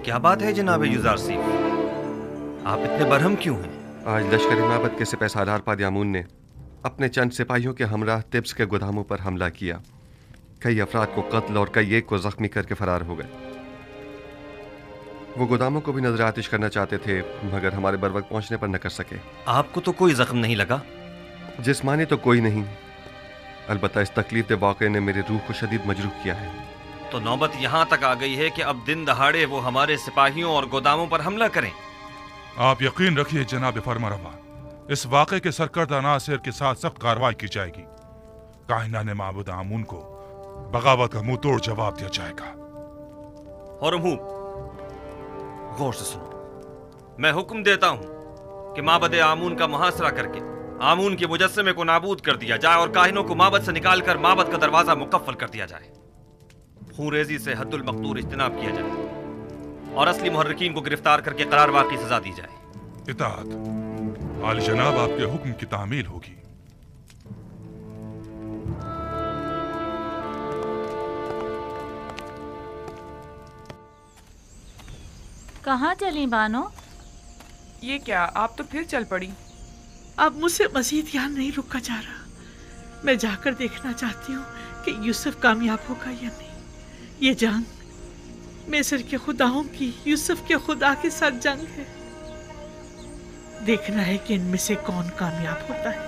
क्या बात है जनाब युज़ारसीफ, आप इतने बरहम क्यों हैं? आज लश्कर माबद के सिपह सालार पादयामून ने अपने चंद सिपाहियों के हमराह तिब्स के गोदामों पर हमला किया। कई अफराद को कत्ल और कई एक को जख्मी करके फरार हो गए। वो गोदामों को भी नजर आतिश करना चाहते थे, मगर हमारे बर वक्त पहुंचने पर न कर सके। आपको तो कोई जख्म नहीं लगा? जिस्मानी तो कोई नहीं, अलबत्ता इस तकलीफ के वाक़े ने मेरी रूह को शदीद मजरूह किया है। तो नौबत यहाँ तक आ गई है कि अब दिन दहाड़े वो हमारे सिपाहियों और गोदामों पर हमला करें। आप यकीन रखिए जनाब फरमारवा, इस वाक़े के सरकर्दा नासिर के साथ सख्त कार्रवाई की जाएगी। कायनाने माबूद आमून को बगावत का मुंह तोड़ जवाब दिया जाएगा। गौर से सुनो, मैं हुक्म देता हूं कि माबद आमून का मुहासरा करके आमून के मुजस्समे को नाबूद कर दिया जाए और काहिनों को माबद से निकालकर माबद का दरवाजा मुकफ्फल कर दिया जाए। खूनरेजी से हद्दुल मक़दूर इज्तनाब किया जाए और असली मुहर्रिकीन को गिरफ्तार करके करारवा की सजा दी जाए। इताअत आली जनाब, आपके हुक्म की तामील होगी। कहाँ चली बानो? ये क्या, आप तो फिर चल पड़ी? अब मुझसे मजीद यहाँ नहीं रुका जा रहा। मैं जाकर देखना चाहती हूँ कि यूसुफ कामयाब होगा या नहीं। ये जंग मिस्र के खुदाओं की यूसुफ के खुदा के साथ जंग है। देखना है कि इनमें से कौन कामयाब होता है।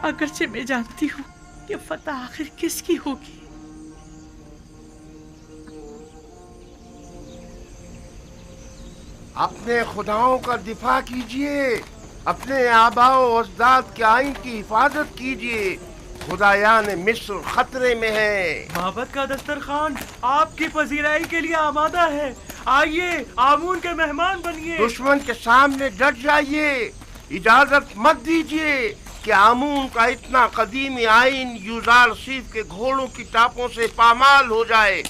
अगरचे मैं जानती हूँ कि फतह आखिर किसकी होगी। अपने खुदाओं का दिफा कीजिए, अपने आबाओ अजदाद के आइन की हिफाजत कीजिए। खुदायान मिस्र खतरे में है। माबद का दस्तरखान आपकी पजीराई के लिए आमादा है। आइए, आमून के मेहमान बनिए। दुश्मन के सामने डट जाइए। इजाजत मत दीजिए कि आमून का इतना कदीमी आइन युज़ारसीफ के घोड़ों की टापों से पामाल हो जाए।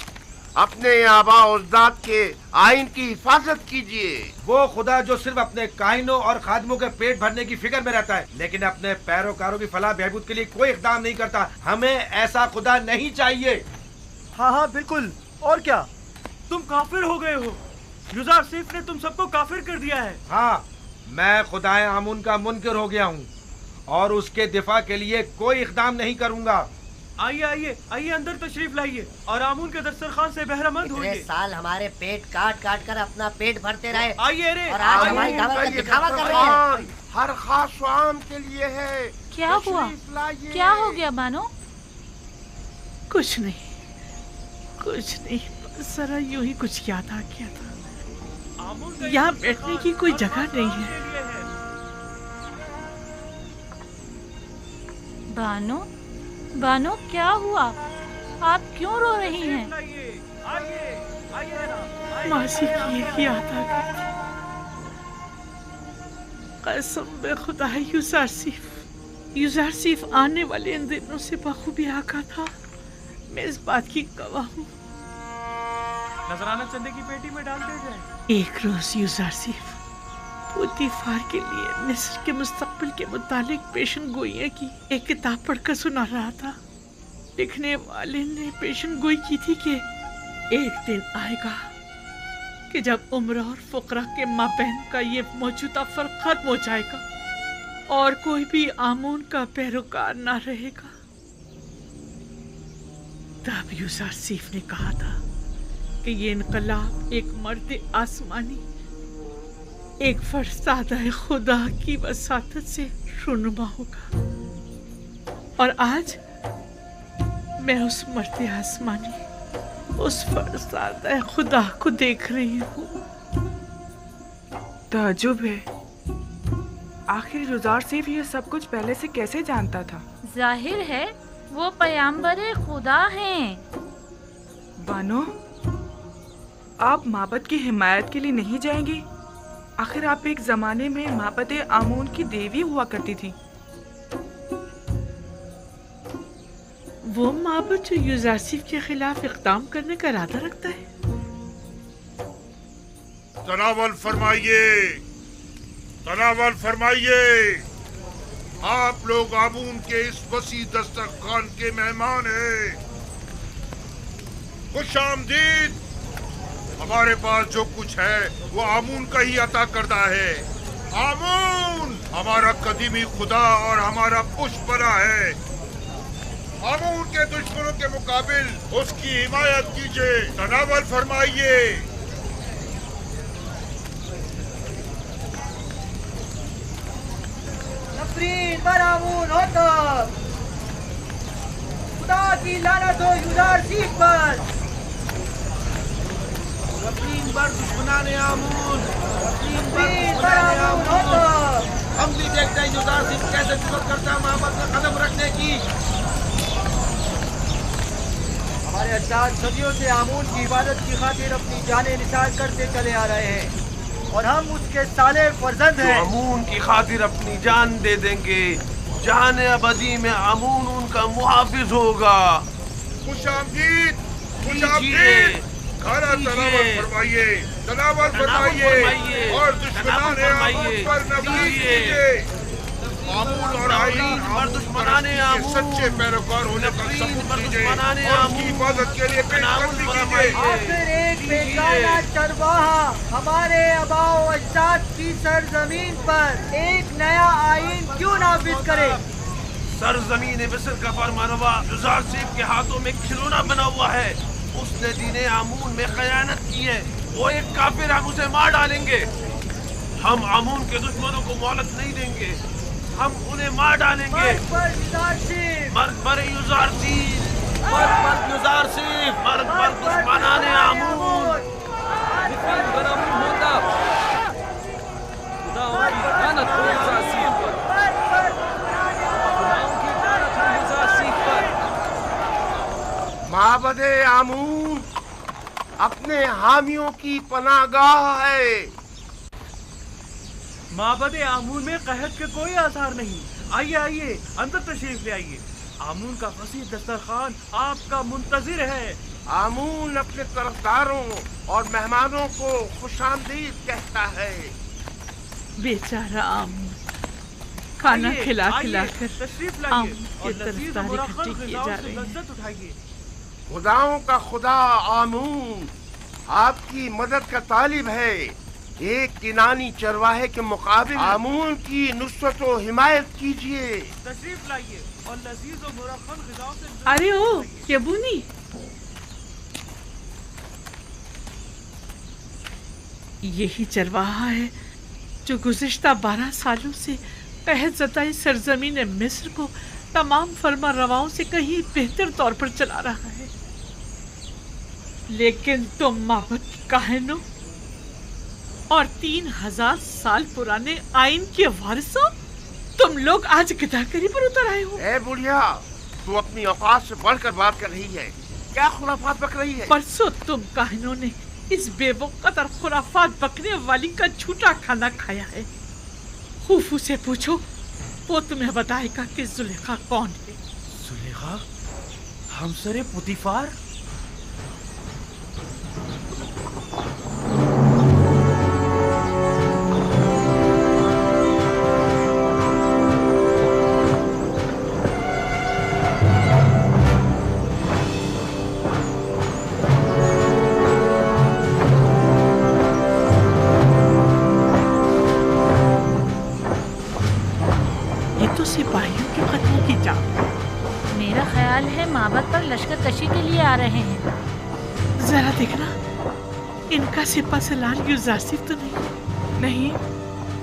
अपने आबा अजदाद के आइन की हिफाजत कीजिए। वो खुदा जो सिर्फ अपने कायनों और खादमों के पेट भरने की फिक्र में रहता है, लेकिन अपने पैरोकारों की फलाह बहबूद के लिए कोई इक़दाम नहीं करता। हमें ऐसा खुदा नहीं चाहिए। हाँ हाँ बिल्कुल। और क्या, तुम काफिर हो गए हो। युज़ारसीफ ने तुम सबको काफिर कर दिया है। हाँ, मैं खुदाए आमून का मुनकिर हो गया हूँ और उसके दिफा के लिए कोई इक़दाम नहीं करूँगा। आइए आइए आइए, अंदर तशरीफ लाइए और आमून के दस्तरखान से बहरामंद होइए। इतने साल हमारे पेट काट काट कर अपना पेट भरते रहे। आइए रे, और आज हमारी दावत का दिखावा कर रहे हैं। हर खास आम के लिए है। क्या हुआ? क्या हो गया बानो? कुछ नहीं, जरा यूं ही कुछ याद आ गया था। यहाँ बैठने की कोई जगह नहीं है। बानो क्या हुआ? आप क्यों रो रही हैं? मासी की एक याद आ गई थी। कसम बे खुदा है, युज़ारसीफ आने वाले इन दिनों से बखूबी आका था। मैं इस बात की गवाह हूँ। नजराना चंदे की पेटी में डाल दिया जाए। एक रोज युज़ारसीफ पुतीफार के लिए मिस्र के मुस्तकबिल के मुतालिक पेशन गोइयाँ की एक किताब पढ़कर सुना रहा था। लिखने वाले ने पेशन गोई की थी कि एक दिन आएगा कि जब उम्र और फुकरा के माबैन का ये मौजूदा फर्क खत्म हो जाएगा और कोई भी आमून का पैरोकार ना रहेगा। तब युज़ारसीफ ने कहा था कि ये इनकलाब एक मर्द आसमानी, एक फरसादा खुदा की वसातत से रुनुमा होगा। और आज मैं उस मर्द आसमानी, उस फरसादा खुदा को देख रही हूँ। ताज्जुब है, आखिर युज़ारसीफ ये सब कुछ पहले से कैसे जानता था? जाहिर है वो पैगंबर खुदा हैं। बानो, आप माबद की हिमायत के लिए नहीं जाएंगी? आखिर आप एक जमाने में माबद आमून की देवी हुआ करती थी। वो माबद जो युज़ारसीफ के खिलाफ इक़दाम करने का इरादा रखता है। तनावल फरमाइए। आप लोग आमून के इस वसी दस्तरखान के मेहमान हैं। खुश आमदीद। हमारे पास जो कुछ है वो आमून का ही अता करता है। आमून हमारा कदीमी खुदा और हमारा पुष्पना है। आमून के दुश्मनों के मुकाबिल उसकी हिमायत कीजिए, तनावल फरमाइए। नफरीन पर आमून हो तो खुदा की लानत हो युजार सीफ पर। नफरीन पर दुश्मनाने आमून, नफरीन पर नफरीन पर दुश्मनाने आमून हो तो आमून। हम भी देखते हैं युजार सीफ कैसे जुर्रत करता है मोहब्बत में कदम रखने की। हमारे अजदाद सदियों से आमून की इबादत की खातिर अपनी जानें निसार करते चले आ रहे हैं और हम उसके साले फर्जंद हैं। आमून की खातिर अपनी जान दे देंगे। जान अबदी में आमून उनका मुहाफिज होगा। खुशामदीद, खुशामदीद। खाना तनावल फरमाइए, तनावल फरमाइए और दुश्मनाने आमून पर नफरीत कीजिए। आमून और आईन और दुश्मनाने आमून सच्चे पैरोकार होने का सबूत दीजिए और उनकी हिफाजत के लिए पेशकदमी कीजिए। आखिर एक बेगाना चरवाहा हमारे आबाओ अजदाद की सरजमीन पर एक नया आईन क्यों नाफिज करे? सरजमीन मिस्र का फरमानवा युजार सीफ के हाथों में खिलौना बना हुआ है। उसने दीने आमून में खयानत की है। वो एक काफिर, हम उसे मार डालेंगे। हम आमून के दुश्मनों को मोहलत नहीं देंगे, हम उन्हें मार डालेंगे। मर्द पर युजार सीफ, मर्द पर युजार सीफ, मर्द पर युजार सीफ, मर्द पर दुश्मनाने आमून। माबदे आमून अपने हामियों की पनाहगाह है। माबदे आमून में कहत के कोई आसार नहीं। आइए आइए, अंदर तशरीफ ले आइए। आमून का फसीह दस्तरखान आपका मुंतजिर है। आमून अपने तरफदारों और मेहमानों को खुशामदीद कहता है। बेचारा आमून खाना खिला खिला कर तशरीफ आमून लाइए की और लजीज तरफदारी मुरक्खब इकट्ठी किए ग़िज़ाओं जा से रहे हैं। लज्जत उठाइए। खुदाओं का खुदा आमून आपकी मदद का तालिब है। एक किनानी चरवाहे के मुकाबिल आमून की नुसरत व हिमायत कीजिए। तशरीफ लाइए और लजीज और मुरक्खब ग़िज़ाओं से अरे ओ यबूनी, यही चरवाहा है जो गुज़िश्ता 12 सालों से कहत ज़दाई सरजमीन मिस्र को तमाम फरमा रवाओं से कहीं बेहतर तौर पर चला रहा है। लेकिन तुम माबद की काहिनों और 3000 साल पुराने आइन के वारिसों, तुम लोग आज गिदाकरी पर उतर आए हो। ए बुढ़िया, तू अपनी औकात से बढ़कर बात कर रही है। क्या खुराफात बक रही है? परसों तुम काहिनों ने इस बेवकूफ़ और खुराफात बकने वाली का झूठा खाना खाया है। खूफू से पूछो, वो तुम्हें बताएगा कि जुलेखा कौन है। जुलेखा हमसरे पुतीफार? सिपाहियों के कत्ल की जा। मेरा ख्याल है माबद पर लश्कर कशी के लिए आ रहे हैं। जरा देखना, इनका सिपा सलार युजासिफ तो नहीं? नहीं,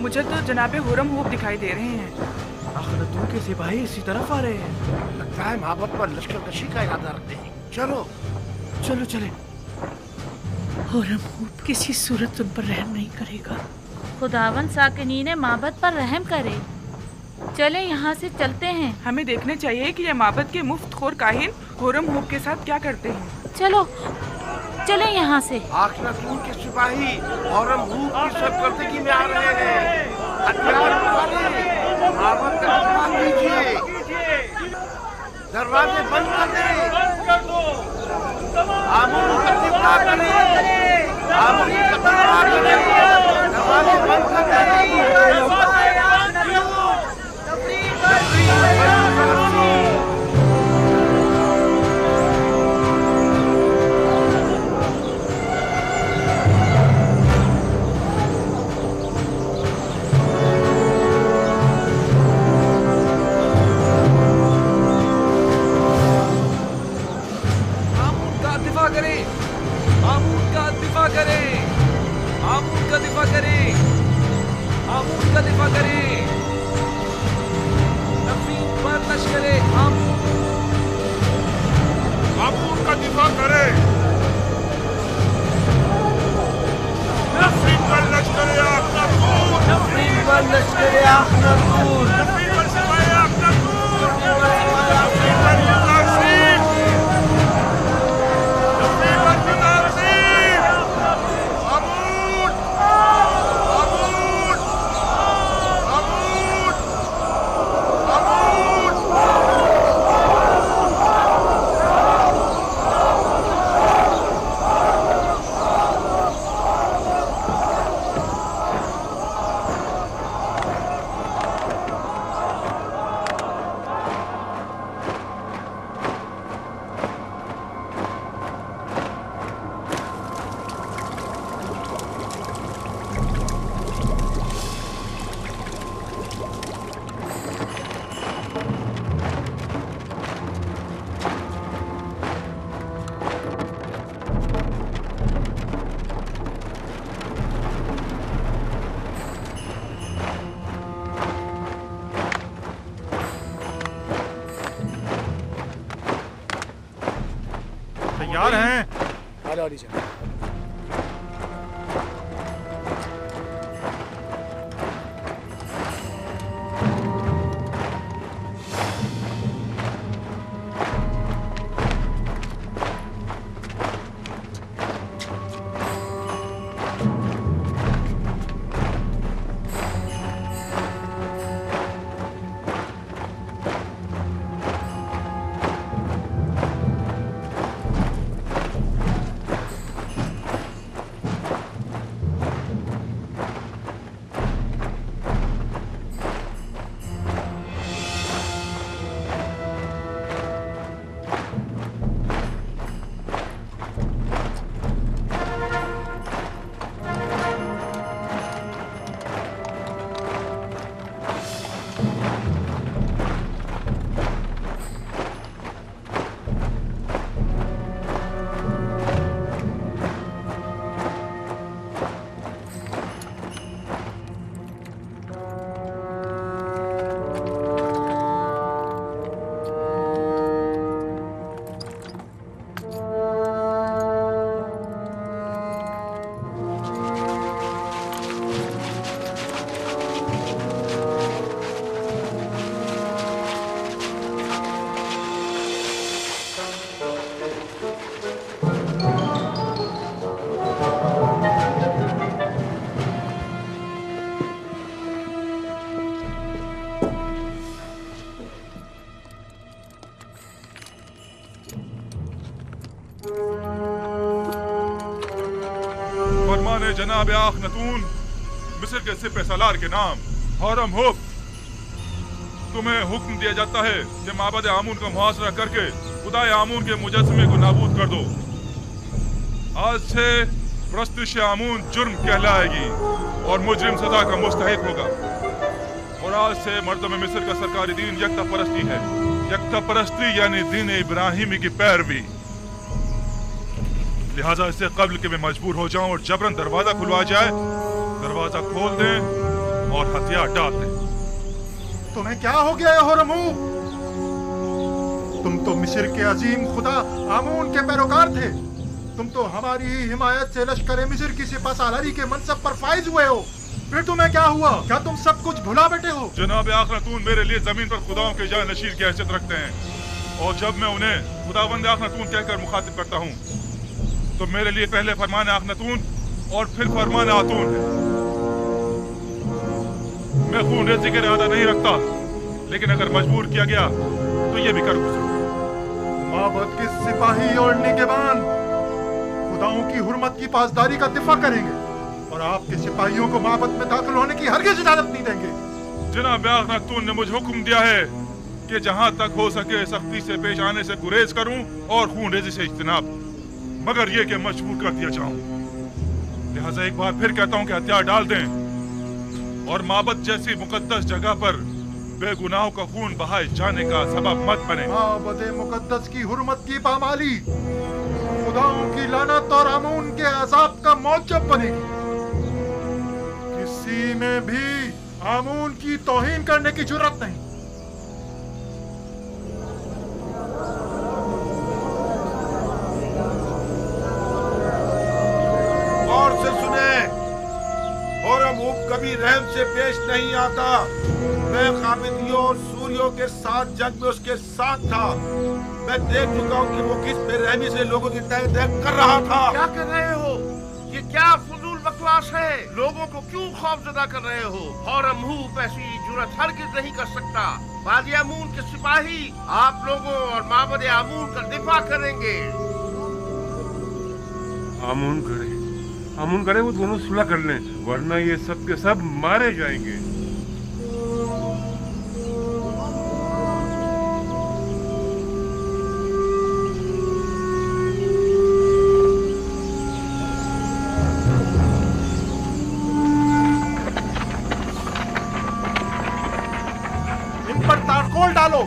मुझे तो जनाबे हुरम हुब दिखाई दे रहे हैं। अखनतून के सिपाही इसी तरफ आ रहे हैं। लगता है माबद पर लश्कर कशी का इरादा रखते हैं। चलो चलो चले। हुरम हुब किसी सूरत उन पर रहम नहीं करेगा। खुदावन साकिनीन माबद पर रहम करे। चले यहाँ से चलते हैं। हमें देखना चाहिए कि ये माबद के मुफ्तखोर काहिन हुरम हुब के साथ क्या करते हैं। चलो चले यहाँ से। आखिरतून के सिपाही हुरम हुब की सरकर्दगी में आ रहे हैं। हथियार उठाइए, माबद का दरवाजा कीजिए, दरवाजे बंद कर दो। आमून का दिफा करें, आमून का दिफा करें, दरवाजे बंद कर दें। तैयार हैं? फरमाने जनाब आखनतून मिस्र के सिपह सालार के नाम हरम हुब, तुम्हें हुक्म दिया जाता है कि माबद आमून का मुहासरा करके खुदाए आमून के मुजस्समे को नाबूद कर दो। आज से प्रस्तुश आमून जुर्म कहलाएगी और मुजरिम सजा का मुस्तहिक होगा। और आज से मर्दम मिस्र का सरकारी दीन यकता परस्ती है। यकता परस्ती यानी दीन इब्राहिमी की पैरवी। लिहाजा इससे कब्ल के मैं मजबूर हो जाऊं और जबरन दरवाजा खुलवा जाए, दरवाजा खोल दें और हथियार डाल दें। तुम्हें क्या हो गया है होरमू? तुम तो मिस्र के अजीम खुदा आमून के पैरोकार थे। तुम तो हमारी ही हिमायत से लश्कर मिस्र की सिपह सालारी के मनसब पर फाइज हुए हो। फिर तुम्हें क्या हुआ? क्या तुम सब कुछ भुला बैठे हो? जनाब आखनतून मेरे लिए जमीन पर खुदाओं के जान नशीर की हैसियत रखते हैं और जब मैं उन्हें खुदावंद आखनतून कहकर मुखातिब करता हूँ तो मेरे लिए पहले फरमान आखनतून और फिर फरमान आतून है। मैं खून रेज़ी का इरादा नहीं रखता, लेकिन अगर मजबूर किया गया तो ये भी कर गुजरूं। माबद के सिपाही और निगहबान खुदाओं की हुर्मत की पासदारी का दिफा करेंगे और आपके सिपाहियों को माबद में दाखिल होने की हरगिज़ इजाजत नहीं देंगे। जनाब आखनतून ने मुझे हुक्म दिया है कि जहां तक हो सके सख्ती से पेश आने से गुरेज करूं और खून रेज़ी से इज्तिनाब, मगर ये कि मजबूर कर दिया जाऊं। लिहाजा एक बार फिर कहता हूं कि हथियार डाल दें और माबद जैसी मुकद्दस जगह पर बेगुनाहों का खून बहाए जाने का सबब मत बने। माबद मुकद्दस की हुर्मत की पामाली खुदाओं की लानत और आमून के अजाब का मौजब बनेगी। किसी में भी आमून की तौहीन करने की जुर्रत नहीं। और से सुने, होरम हुब कभी रहम से पेश नहीं आता। मैं खामिदियों और सूरियों के साथ जंग में उसके साथ था। मैं देख चुका हूँ कि वो किस बेरहमी से लोगों की तय तय कर रहा था। क्या कर रहे हो? ये क्या फजूल बकवास है? लोगों को क्यों खौफजदा कर रहे हो? होरम हुब ऐसी जुर्रत हरगिज़ नहीं कर सकता। वादी आमून के सिपाही आप लोगों और माबद आमून का दिफा करेंगे। आमून करे वो दोनों सुलह कर लें, वरना ये सब के सब मारे जाएंगे। इन पर तारकोल डालो,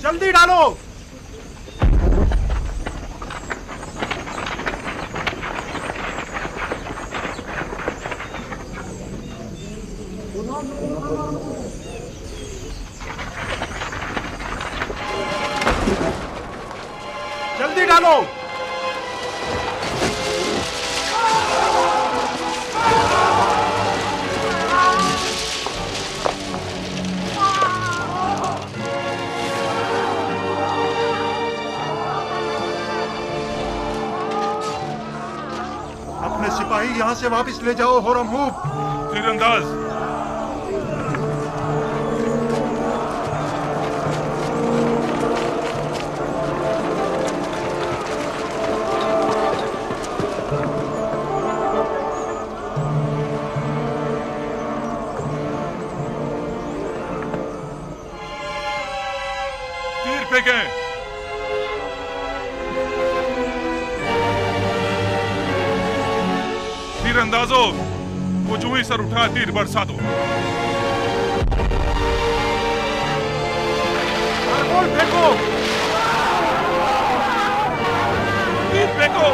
जल्दी डालो। डालो। अपने सिपाही यहाँ से वापस ले जाओ होरमहूब। तीरंदाज, तीर फेंकें। तीरंदाजों, वो जो ही सर उठा तीर बरसा दो। कारगोल फेंको, तीर फेंको।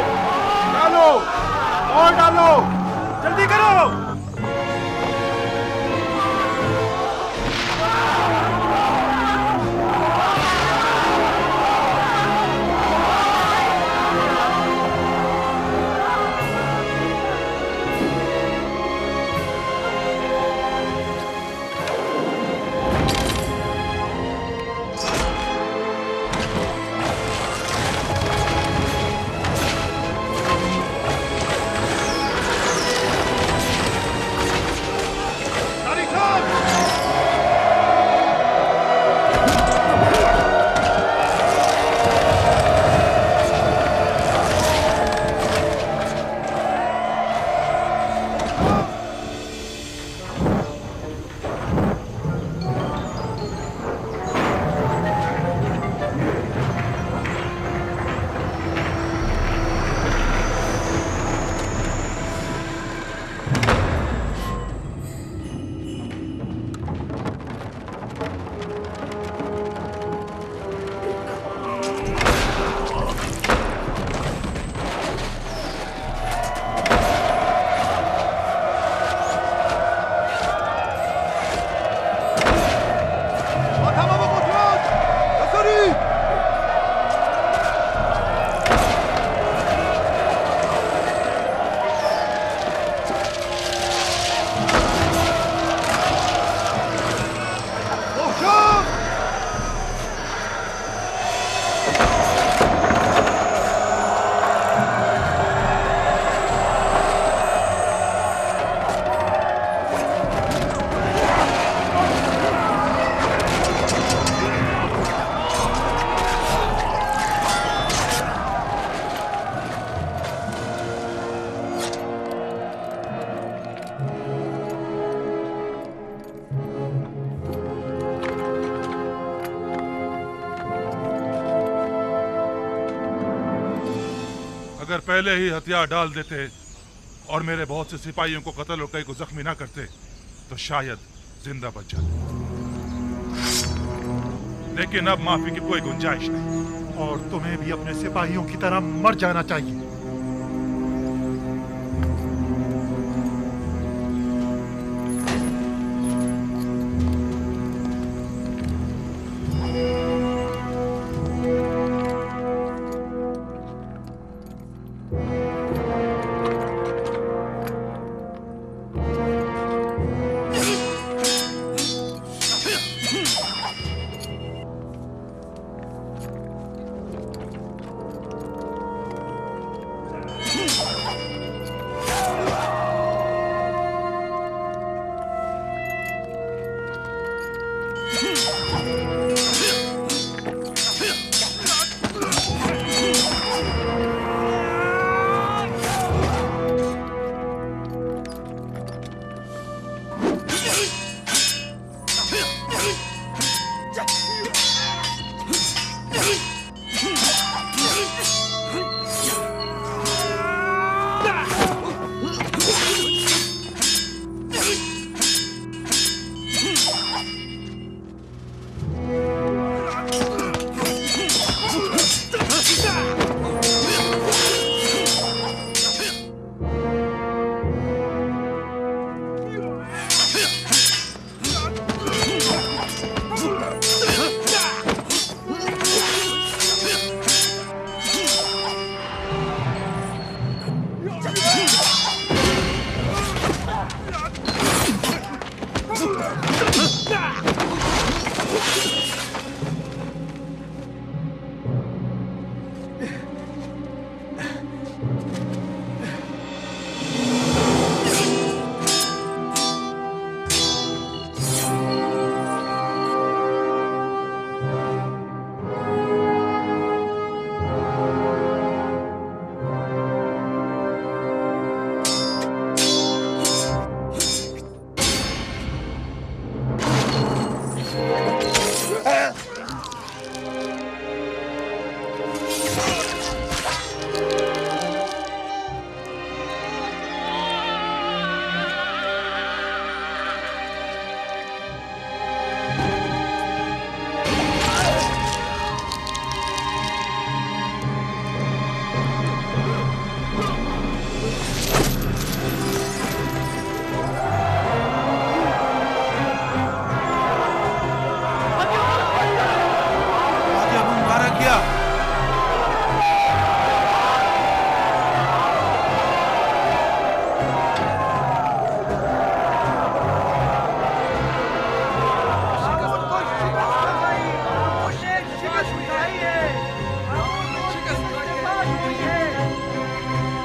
डालो और डालो, जल्दी करो। अगर पहले ही हथियार डाल देते और मेरे बहुत से सिपाहियों को कत्ल और कई को जख्मी ना करते तो शायद जिंदा बच जाते, लेकिन अब माफी की कोई गुंजाइश नहीं। और तुम्हें भी अपने सिपाहियों की तरह मर जाना चाहिए।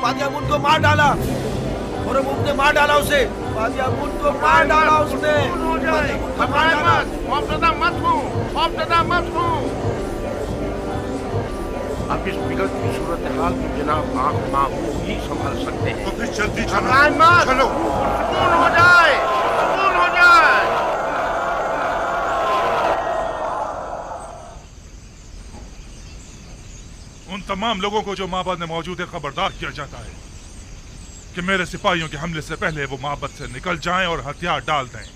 बादियामुन को मार डाला, खुरमुख ने मार डाला उसे। बादियामुन को मार डाला उसने। हो जाए, घबराए मत, खौफजदा मत हो, खौफजदा मत हो। अब इस बिगड़ती सूरत हाल की जनाब आंख माहूल ही संभाल सकते हैं। तो फिर जल्दी घबराए मत, चलो। सुकून हो जाए, सुकून हो जाए। उन तमाम लोगों को जो माबद में मौजूद है खबरदार किया जाता है कि मेरे सिपाहियों के हमले से पहले वो माबद से निकल जाएं और हथियार डाल दें।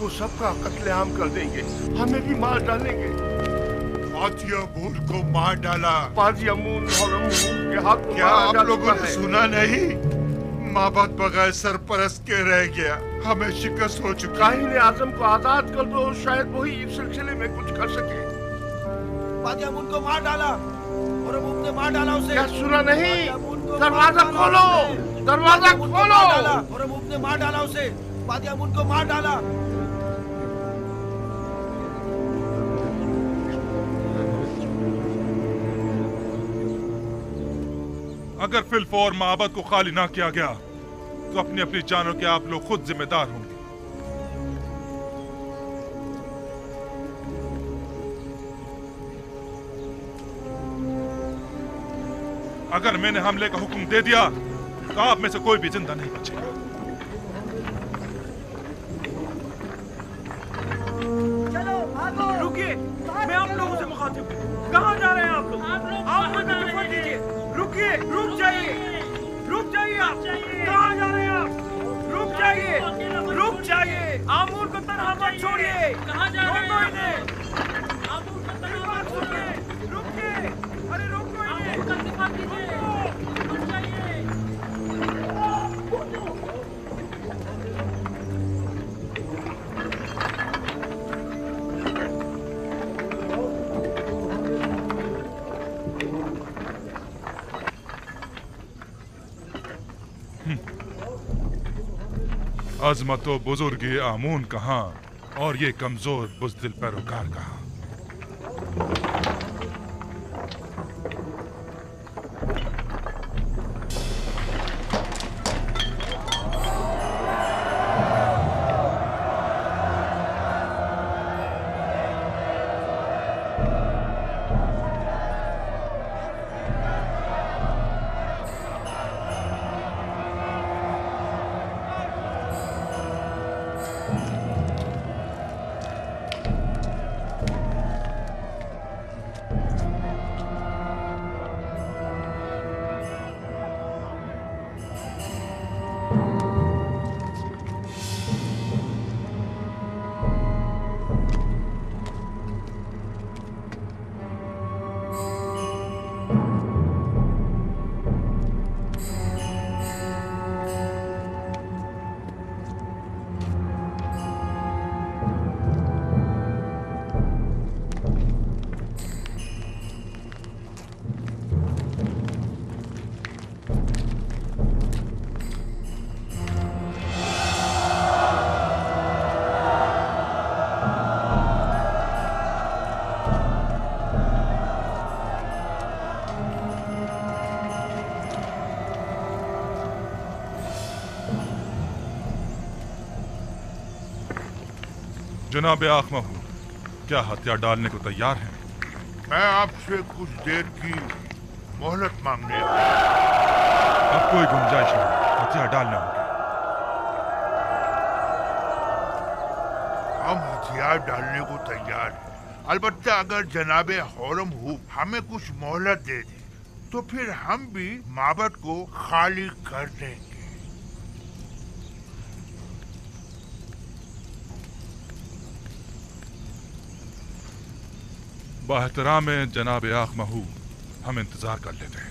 वो सबका कत्लेआम कर देंगे, हमें भी मार डालेंगे। बादियामुन को मार डाला। बादियामुन के हाथ क्या आप लोगों ने सुना नहीं? माबद बगैर सरपरस्त के रह गया, हमें शिकस्त हो चुकी। काहिन आजम को आजाद कर दो, शायद वही इस सिलसिले में कुछ कर सके। बादियामुन को मार डाला, खुरमुख ने मार डाला उसे। क्या सुना नहीं? दरवाजा खोलो, दरवाजा खोलो। खुरमुख ने मार डाला उसे। बादियामुन को मार डाला। अगर फिलफौर माबद को खाली ना किया गया तो अपनी अपनी जानों के आप लोग खुद जिम्मेदार होंगे। अगर मैंने हमले का हुक्म दे दिया तो आप में से कोई भी जिंदा नहीं बचेगा। चलो भागो। रुकिए, मैं आप लोगों से मुखातिब हूँ। कहाँ जा रहे हैं आप लोग? आप मुझे खबर दीजिए। रुकिए, रुक जाइए, रुक जाइए। आप कहाँ जा रहे हैं? आप रुक जाइए, रुक जाइए। आमूर को तनहा मत छोड़िए। कहाँ जा रहे हैं? आमूर को तनहा मत छोड़िए। रुकिए, अरे रोको इन्हें। आमूर का दिफा कीजिए, रुक जाइए। अजमतो बुजुर्ग आमून कहाँ और ये कमजोर बुज़दिल पैरोकार कहाँ? जनाब आखमा हूँ, क्या हथियार डालने को तैयार हैं? मैं आपसे कुछ देर की मोहलत मांगने आया। अब कोई गुंजाइश नहीं, हथियार डालने होंगे। हम हथियार डालने को तैयार हैं, अलबत्ता अगर जनाबे हौरम हूब हमें कुछ मोहलत दे दे तो फिर हम भी माबद को खाली कर देंगे। बाहतराम जनाब आखमा हूँ, हम इंतजार कर लेते हैं।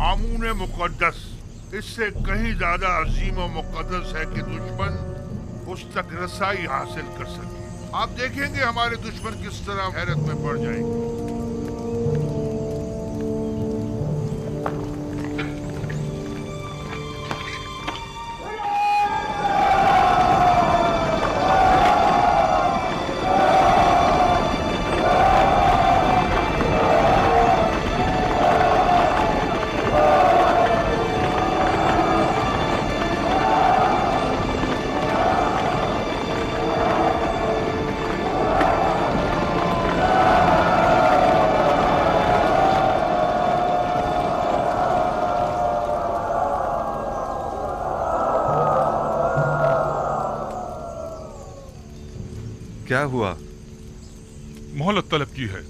आमून मुकद्दस इससे कहीं ज्यादा अजीम और मुकद्दस है कि दुश्मन उस तक रसाई हासिल कर सके। आप देखेंगे हमारे दुश्मन किस तरह हैरत में पड़ जाएंगे। क्या हुआ? मोहलत तलब की है,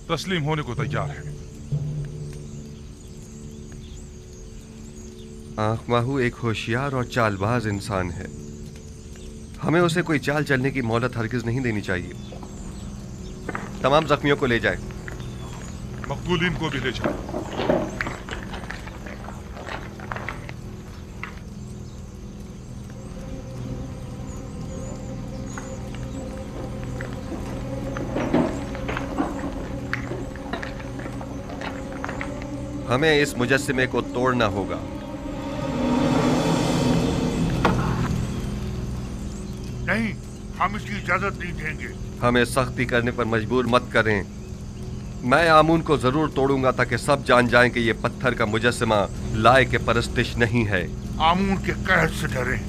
तस्लीम होने को तैयार है। आखमाहू एक होशियार और चालबाज इंसान है, हमें उसे कोई चाल चलने की मोहलत हरगिज नहीं देनी चाहिए। तमाम जख्मियों को ले जाएं। मकबूलीन को भी ले जाएं। हमें इस मुजस्सिमे को तोड़ना होगा। नहीं, हम इसकी इजाजत नहीं देंगे। हमें सख्ती करने पर मजबूर मत करें। मैं आमून को जरूर तोड़ूंगा ताकि सब जान जाएं कि ये पत्थर का मुजस्सिमा लाए के परस्तिश नहीं है। आमून के कहर से डरें,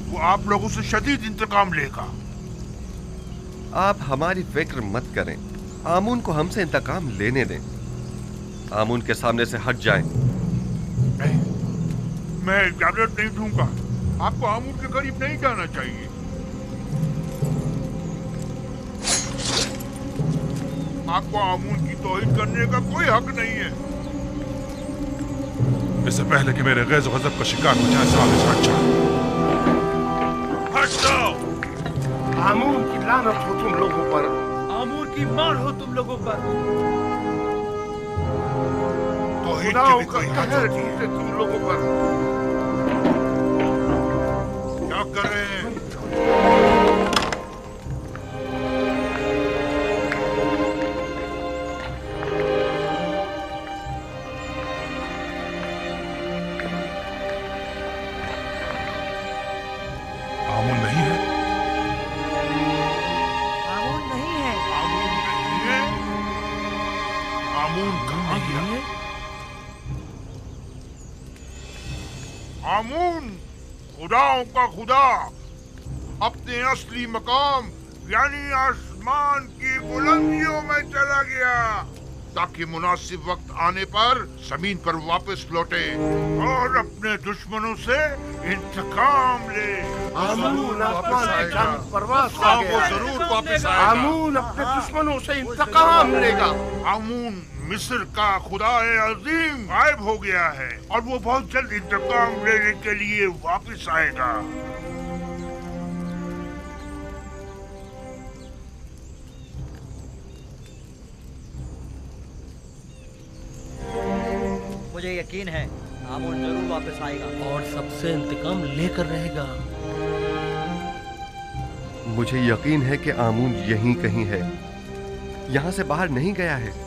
वो आप लोगों से शदीद इंतकाम लेगा। आप हमारी फिक्र मत करें, आमून को हमसे इंतकाम लेने दें। आमून के सामने से हट जाएं। नहीं, मैं इजाजत नहीं दूंगा। आपको आमून के करीब नहीं जाना चाहिए। आपको आमून की तौहीद करने का कोई हक नहीं है। इससे पहले कि मेरे गैज़ गज़ब का शिकार हो जाए, सामने से हट जाओ। हट जाओ। आमून की लानत हो तुम लोगों पर। आमून की मार हो तुम लोगों पर। खुदाओं का कहर है तुम लोगों पर। क्या कर रहे हैं? आमून नहीं है। आमून नहीं है। आमून नहीं है। आमून कहाँ गया? आमून खुदाओं का खुदा अपने असली मकाम यानी आसमान की बुलंदियों में चला गया ताकि मुनासिब वक्त आने पर जमीन पर वापस लौटे और अपने दुश्मनों से इंतकाम ले। आमून आसमान की जानब परवाज़ कर गया। वो जरूर वापस आएगा। आमून अपने दुश्मनों से इंतकाम लेगा। आमून मिस्र का खुदाए अजीम गायब हो गया है और वो बहुत जल्द इंतकाम लेने के लिए वापस आएगा। मुझे यकीन है आमून जरूर वापस आएगा और सबसे इंतकाम लेकर रहेगा। मुझे यकीन है कि आमून यहीं कहीं है, यहां से बाहर नहीं गया है।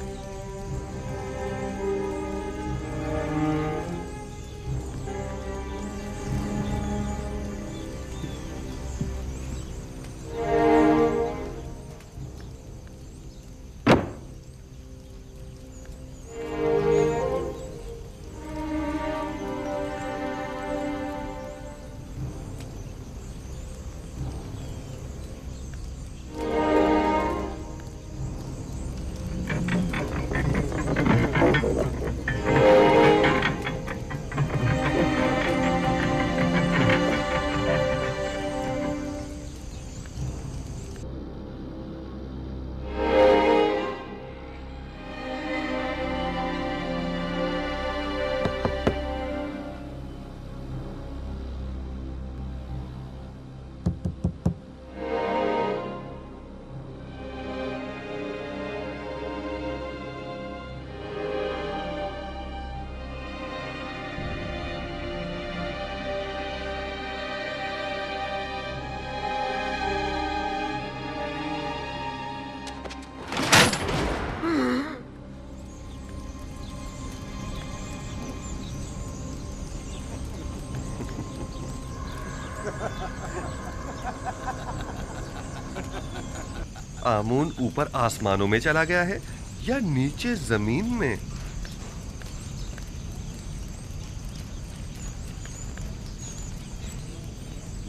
आमून ऊपर आसमानों में चला गया है या नीचे जमीन में?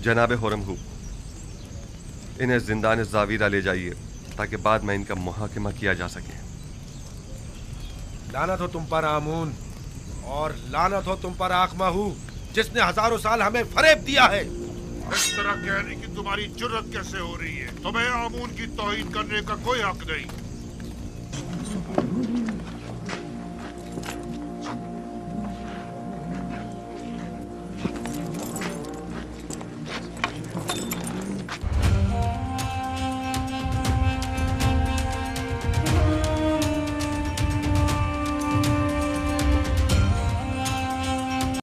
जनाबे हुरमहू, इन्हें जिंदान जावीरा ले जाइए ताकि बाद में इनका मुहाकिमा किया जा सके। लानत हो तुम पर आमून, और लानत हो तुम पर आखमाहू, जिसने हजारों साल हमें फरेब दिया है। इस तरह कहने की तुम्हारी जुर्रत कैसे हो रही है? तुम्हें आमून की तौहीन करने का कोई हक नहीं।